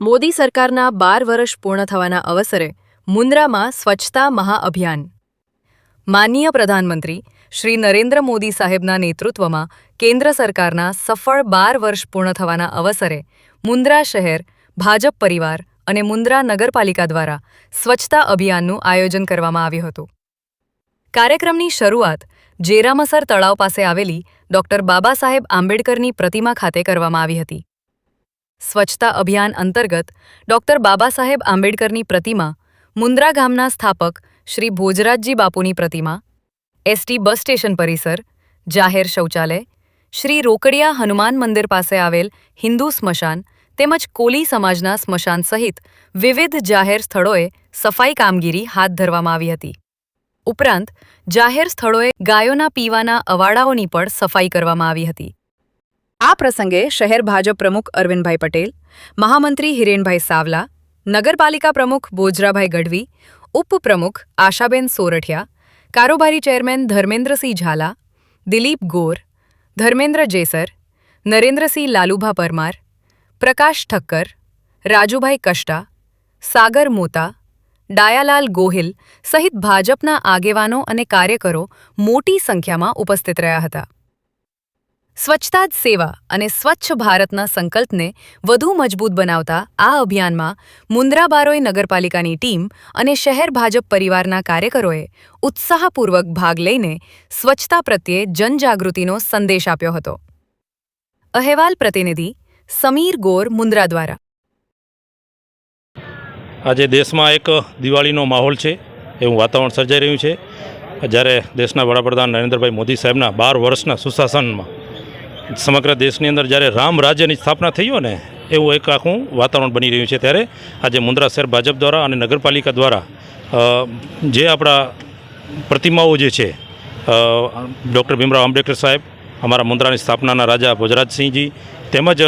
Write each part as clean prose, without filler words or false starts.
મોદી સરકારના 12 વર્ષ પૂર્ણ થવાના અવસરે મુન્દ્રામાં સ્વચ્છતા મહાઅભિયાન. માનનીય પ્રધાનમંત્રી શ્રી નરેન્દ્ર મોદી સાહેબના નેતૃત્વમાં કેન્દ્ર સરકારના સફળ 12 વર્ષ પૂર્ણ થવાના અવસરે મુન્દ્રા શહેર ભાજપ પરિવાર અને મુન્દ્રા નગરપાલિકા દ્વારા સ્વચ્છતા અભિયાનનું આયોજન કરવામાં આવ્યું હતું. કાર્યક્રમની શરૂઆત જેરામસર તળાવ પાસે આવેલી ડોક્ટર બાબા સાહેબ આંબેડકરની પ્રતિમા ખાતે કરવામાં આવી હતી. સ્વચ્છતા અભિયાન અંતર્ગત ડોક્ટર બાબા સાહેબ આંબેડકરની પ્રતિમા, મુન્દ્રા ગામના સ્થાપક શ્રી ભોજરાજજી બાપુની પ્રતિમા, એસટી બસ સ્ટેશન પરિસર, જાહેર શૌચાલય, શ્રી રોકડિયા હનુમાન મંદિર પાસે આવેલ હિન્દુ સ્મશાન તેમજ કોલી સમાજના સ્મશાન સહિત વિવિધ જાહેર સ્થળોએ સફાઈ કામગીરી હાથ ધરવામાં આવી હતી. ઉપરાંત જાહેર સ્થળોએ ગાયોના પીવાના અવાડાઓની પણ સફાઈ કરવામાં આવી હતી. આ પ્રસંગે શહેર ભાજપ પ્રમુખ અરવિંદભાઈ પટેલ, મહામંત્રી હિરેનભાઈ સાવલા, નગરપાલિકા પ્રમુખ બોજરાભાઈ ગઢવી, ઉપપ્રમુખ આશાબેન સોરઠિયા, કારોબારી ચેરમેન ધર્મેન્દ્રસિંહ ઝાલા, દિલીપ ગોર, ધર્મેન્દ્ર જેસર, નરેન્દ્રસિંહ લાલુભા પરમાર, પ્રકાશ ઠક્કર, રાજુભાઈ કષ્ટા, સાગર મોતા, ડાયાલાલ ગોહિલ સહિત ભાજપના આગેવાનો અને કાર્યકરો મોટી સંખ્યામાં ઉપસ્થિત રહ્યા હતા. સ્વચ્છતા જ સેવા અને સ્વચ્છ ભારતના સંકલ્પને વધુ મજબૂત બનાવતા આ અભિયાનમાં મુન્દ્રા બારોઈ નગરપાલિકાની ટીમ અને શહેર ભાજપ પરિવારના કાર્યકરોએ ઉત્સાહપૂર્વક ભાગ લઈને સ્વચ્છતા પ્રત્યે જનજાગૃતિનો સંદેશ આપ્યો હતો. અહેવાલ પ્રતિનિધિ સમીર ગોર, મુન્દ્રા દ્વારા. આજે દેશમાં એક દિવાળીનો માહોલ છે એવું વાતાવરણ સર્જાઈ રહ્યું છે. જ્યારે દેશના વડાપ્રધાન નરેન્દ્રભાઈ મોદી સાહેબના 12 વર્ષના સુશાસનમાં સમગ્ર દેશની અંદર જ્યારે રામ રાજ્યની સ્થાપના થઈ હોય ને એવું એક આખું વાતાવરણ બની રહ્યું છે. ત્યારે આજે મુન્દ્રા શહેર ભાજપ દ્વારા અને નગરપાલિકા દ્વારા જે આપણા પ્રતિમાઓ જે છે, ડૉક્ટર ભીમરાવ આંબેડકર સાહેબ, અમારા મુન્દ્રાની સ્થાપનાના રાજા ભોજરાજસિંહજી, તેમજ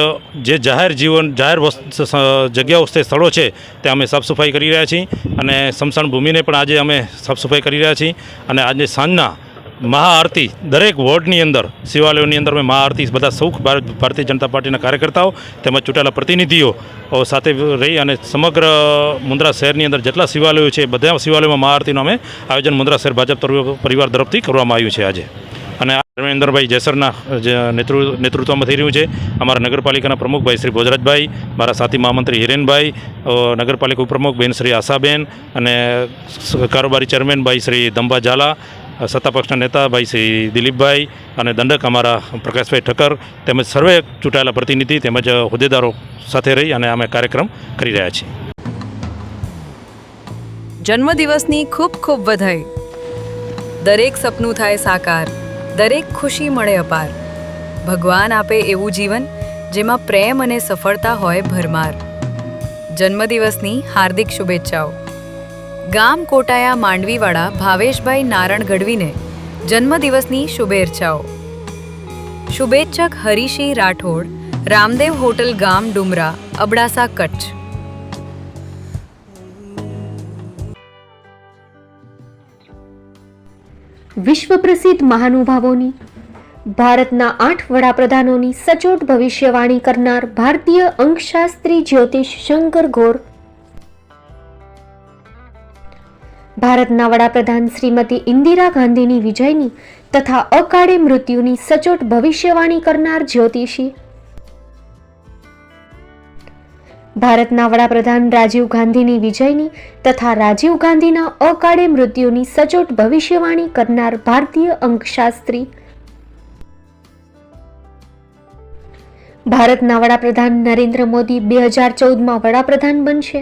જે જાહેર જગ્યાઓ સ્થળો છે ત્યાં અમે સાફ સફાઈ કરી રહ્યા છીએ અને સ્મશાન ભૂમિને પણ આજે અમે સાફ સફાઈ કરી રહ્યા છીએ. અને આજે સાંજના મહાઆરતી દરેક વોર્ડની અંદર, શિવાલયોની અંદર અમે મહાઆરતી બધા સૌ ભારતીય જનતા પાર્ટીના કાર્યકર્તાઓ તેમજ ચૂંટાયેલા પ્રતિનિધિઓ સાથે રહી અને સમગ્ર મુન્દ્રા શહેરની અંદર જેટલા શિવાલયો છે બધા શિવાલયોમાં મહાઆરતીનું અમે આયોજન મુન્દ્રા શહેર ભાજપ પરિવાર તરફથી કરવામાં આવ્યું છે આજે. અને ધર્મેન્દ્રભાઈ જેસરના નેતૃત્વમાં થઈ રહ્યું છે. અમારા નગરપાલિકાના પ્રમુખભાઈ શ્રી ભોજરાજભાઈ, મારા સાથી મહામંત્રી હિરેનભાઈ, નગરપાલિકા ઉપપ્રમુખ બેન શ્રી આશાબેન અને કારોબારી ચેરમેન ભાઈ શ્રી દંભા ઝાલા, સત્તાપક્ષના નેતા ભાઈ શ્રી દિલીપભાઈ અને દંડક અમારા પ્રકાશભાઈ ઠક્કર તેમજ સર્વે ચૂંટાયેલા પ્રતિનિધિ તેમજ હોદ્દેદારો સાથે રહી અને અમે કાર્યક્રમ કરી રહ્યા છીએ. જન્મદિવસની ખૂબ ખૂબ વધાઈ. દરેક સપનું થાય સાકાર, દરેક ખુશી મળે અપાર. ભગવાન આપે એવું જીવન જેમાં પ્રેમ અને સફળતા હોય ભરમાર. જન્મદિવસની હાર્દિક શુભેચ્છાઓ. ગામ કોટાયા માંડવીવાળા ભાવેશભાઈ નારણ ગઢવીને જન્મદિવસની શુભેચ્છાઓ. શુભેચ્છક હરીશી રાઠોડ, રામદેવ હોટલ ગામ ડુમરા, અબડાસા, કચ્છ. વિશ્વ પ્રસિદ્ધ મહાનુભાવોની, ભારતના 8 વડાપ્રધાનોની સચોટ ભવિષ્યવાણી કરનાર ભારતીય અંકશાસ્ત્રી જ્યોતિષ શંકર ગોર, ભારતના વડાપ્રધાન શ્રીમતી ઇન્દિરા ગાંધીની વિજયની તથા અકાળે મૃત્યુની સચોટ ભવિષ્યવાણી કરનાર જ્યોતિષી, ભારતના વડાપ્રધાન રાજીવ ગાંધીની વિજયની તથા રાજીવ ગાંધીના અકાળે મૃત્યુની સચોટ ભવિષ્યવાણી કરનાર ભારતીય અંકશાસ્ત્રી, ભારતના વડાપ્રધાન નરેન્દ્ર મોદી 2014માં વડાપ્રધાન બનશે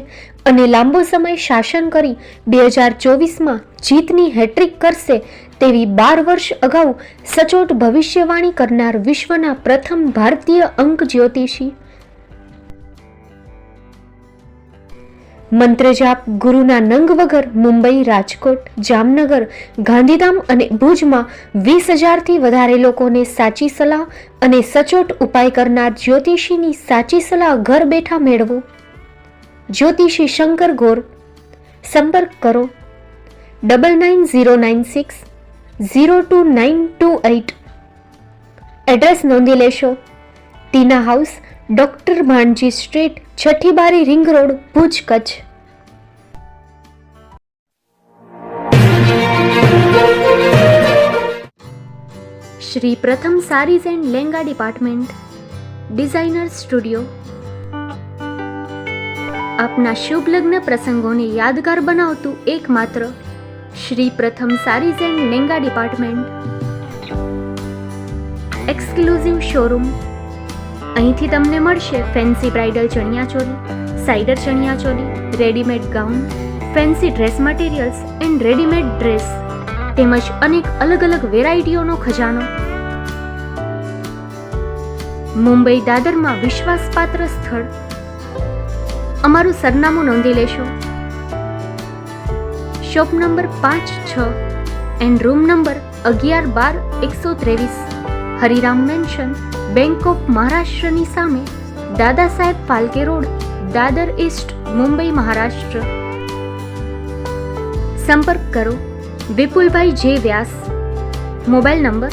અને લાંબો સમય શાસન કરી 2024માં જીતની હેટ્રિક કરશે તેવી 12 વર્ષ અગાઉ સચોટ ભવિષ્યવાણી કરનાર વિશ્વના પ્રથમ ભારતીય અંક જ્યોતિષી, મંત્રજાપ ગુરુના નંગ વગર મુંબઈ, રાજકોટ, જામનગર, ગાંધીધામ અને ભુજમાં 20,000થી વધારે લોકોને સાચી સલાહ અને સચોટ ઉપાય કરનાર જ્યોતિષીની સાચી સલાહ ઘર બેઠા મેળવો. જ્યોતિષી શંકર ગોર. સંપર્ક કરો 9909602928. એડ્રેસ નોંધી લેશો: Tina house, doctor Bhanji street, છઠ્ઠી બારી, ring road, Bhuj, Kutch. Shri Pratham saris and lehenga department, designer studio. આપના શુભ લગ્ન પ્રસંગોને યાદગાર બનાવતું એકમાત્ર Shri Pratham saris and lehenga department. Exclusive showroom. અહીંથી તમને મળશે ફેન્સી બ્રાઇડલ ચણિયાચોલી, સાઇડર chaniya choli, readymade gown, fancy dress materials and readymade dress તેમજ અનેક અલગ અલગ વેરાયટીઓનો ખજાનો. મુંબઈ દાદરમાં વિશ્વાસપાત્ર સ્થળ. અમારું સરનામું નોંધી લેશો. Shop number 5-6 and room number 11-12-123, Hariram mansion, bank of મહારાષ્ટ્રની સામે, દાદા સાહેબ ફાલ્કે રોડ, દાદર ઈસ્ટ, મુંબઈ, મહારાષ્ટ્ર. સંપર્ક કરો વિપુલભાઈ જે વ્યાસ. Mobile number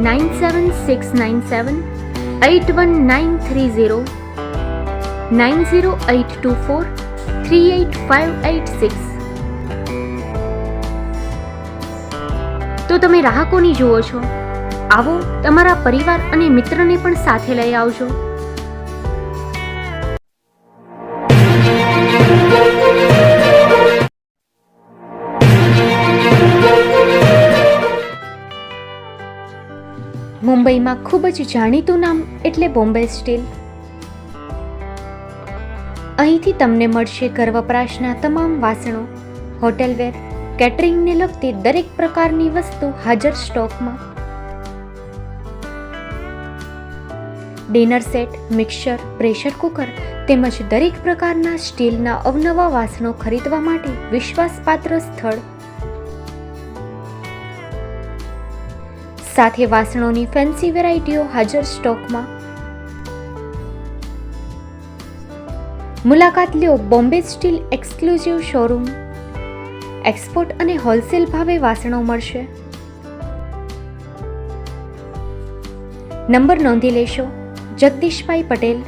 9769781930, 9082438586. તો તમે રાહ કોની જુઓ છો? આવો, તમારા પરિવાર અને મિત્રને પણ સાથે લઈ આવજો. મુંબઈમાં ખૂબ જ જાણીતું નામ એટલે બોમ્બે સ્ટીલ. અહીંથી તમને મળશે ઘર વપરાશના તમામ વાસણો, હોટેલવેર, કેટરિંગને લગતી દરેક પ્રકારની વસ્તુ હાજર સ્ટોકમાં. Dinner set, mixer, pressure cooker તેમજ દરેક પ્રકારના સ્ટીલના અવનવા વાસણો ખરીદવા માટે વિશ્વાસપાત્ર સ્થળ. સાથે વાસણોની ફેન્સી વેરાયટીઓ હાજર સ્ટોકમાં. મુલાકાત લ્યો Bombay steel exclusive showroom. Export અને હોલસેલ ભાવે વાસણો મળશે. નંબર નોંધી લેશો. જગદીશભાઈ પટેલ,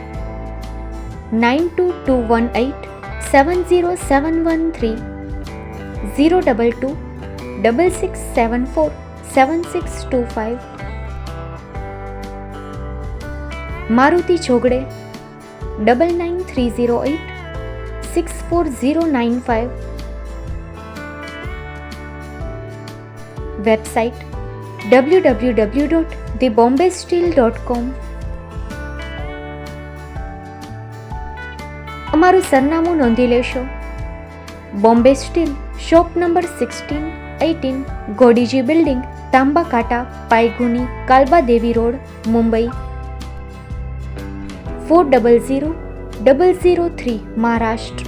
9221870713, 02266747625. મારુતિ જોગડે, 9930864095. Website www.thebombasteel.com. અમારું સરનામું નોંધી લેશો. Bombay steel, shop number 16-18, Godiji building, Tamba Kanta, Paydhuni, Kalbadevi road, Mumbai 400003, Maharashtra.